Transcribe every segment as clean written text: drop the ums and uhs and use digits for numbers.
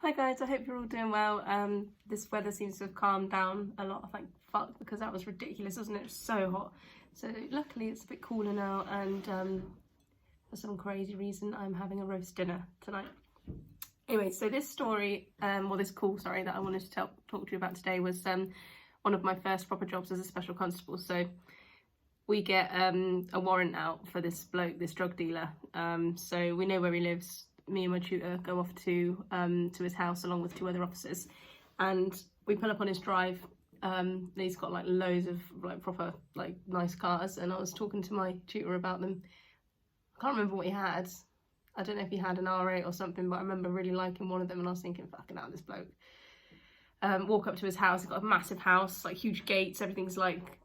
Hi guys, I hope you're all doing well. This weather seems to have calmed down a lot, thank fuck, because that was ridiculous, wasn't it? It was so hot. So luckily it's a bit cooler now, and for some crazy reason I'm having a roast dinner tonight. Anyway, so this story, this call, sorry, that I wanted to talk to you about today was one of my first proper jobs as a special constable. So we get a warrant out for this bloke, this drug dealer. So we know where he lives. Me and my tutor go off to his house along with two other officers, and we pull up on his drive. He's got like loads of like proper like nice cars, and I was talking to my tutor about them. I can't remember what he had. I don't know if he had an R8 or something, but I remember really liking one of them, and I was thinking, fucking hell, this bloke. Walk up to his house. He's got a massive house, like huge gates, everything's like,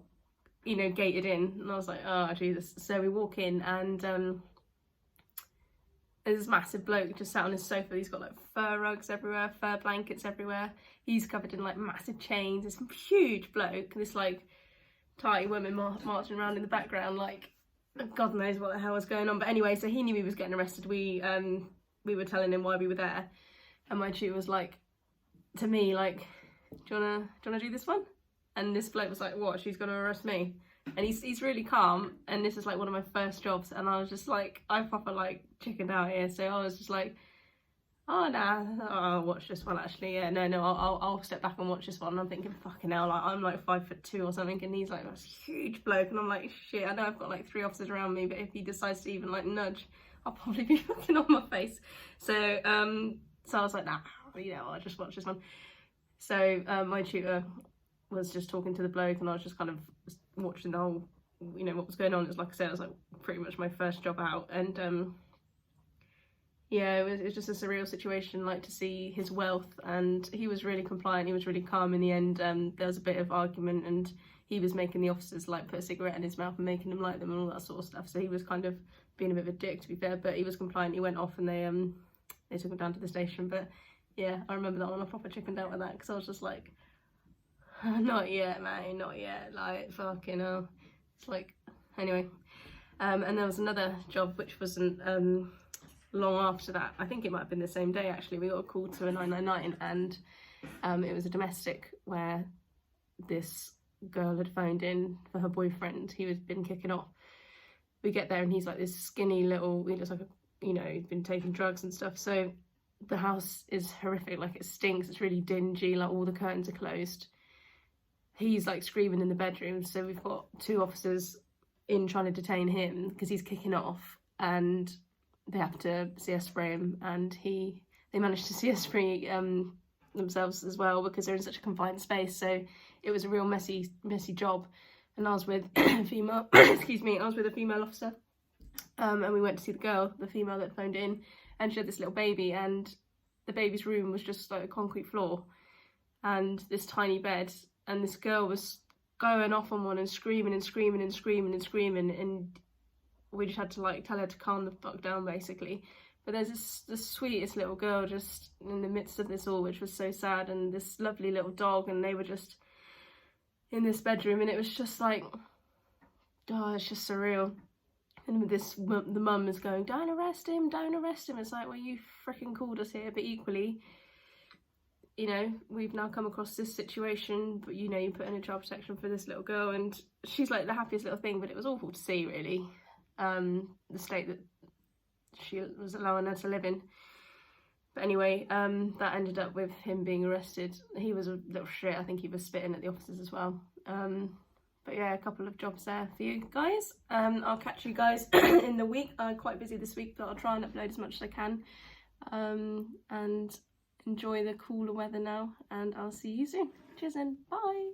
you know, gated in, and I was like, oh Jesus. So we walk in, and there's this massive bloke just sat on his sofa. He's got like fur rugs everywhere, fur blankets everywhere. He's covered in like massive chains. This huge bloke, this like tiny woman marching around in the background, like God knows what the hell was going on. But anyway, so he knew he was getting arrested. We were telling him why we were there, and my tutor was like to me, like, do you wanna do this one? And this bloke was like, what? She's gonna arrest me? And he's really calm, and this is like one of my first jobs, and I was just like, I proper like chickened out here. So I was just like, oh nah, I'll watch this one actually. Yeah, no, I'll step back and watch this one. And I'm thinking, fucking hell, like I'm like 5'2" or something, and he's like this huge bloke, and I'm like, shit, I know I've got like 3 officers around me, but if he decides to even like nudge, I'll probably be looking on my face. So I was like, nah, you know, I'll just watch this one. So my tutor was just talking to the bloke, and I was just kind of watching the whole, you know, what was going on. It was, like I said, it was like pretty much my first job out, and yeah, it was just a surreal situation, like to see his wealth. And he was really compliant, he was really calm in the end. There was a bit of argument, and he was making the officers like put a cigarette in his mouth and making them light them and all that sort of stuff. So he was kind of being a bit of a dick, to be fair, but he was compliant. He went off, and they took him down to the station. But yeah, I remember that one. I proper chickened out with that, because I was just like, not yet, mate, not yet, like, fucking hell. It's like, anyway. And there was another job which wasn't long after that. I think it might have been the same day, actually. We got a call to a 999, and it was a domestic where this girl had phoned in for her boyfriend. He had been kicking off. We get there, and he's like this skinny little, he looks like a, you know, he'd been taking drugs and stuff. So the house is horrific, like it stinks, it's really dingy, like all the curtains are closed. He's like screaming in the bedroom, so we've got 2 officers in trying to detain him because he's kicking off, and they have to CS spray him, and they managed to CS spray themselves as well, because they're in such a confined space. So it was a real messy job, and I was with a female excuse me, I was with a female officer, and we went to see the female that phoned in, and she had this little baby, and the baby's room was just like a concrete floor and this tiny bed. And this girl was going off on one and screaming and screaming and screaming and screaming, and we just had to like tell her to calm the fuck down, basically. But there's the sweetest little girl just in the midst of this all, which was so sad, and this lovely little dog, and they were just in this bedroom, and it was just like, oh, it's just surreal. And the mum is going, don't arrest him, don't arrest him. It's like, well, you freaking called us here. But equally, you know, we've now come across this situation, but you know, you put in a child protection for this little girl, and she's like the happiest little thing. But it was awful to see, really, the state that she was allowing her to live in. But anyway, that ended up with him being arrested. He was a little shit. I think he was spitting at the officers as well. But yeah, a couple of jobs there for you guys. I'll catch you guys in the week. I'm quite busy this week, but I'll try and upload as much as I can. And enjoy the cooler weather now, and I'll see you soon. Cheers and bye.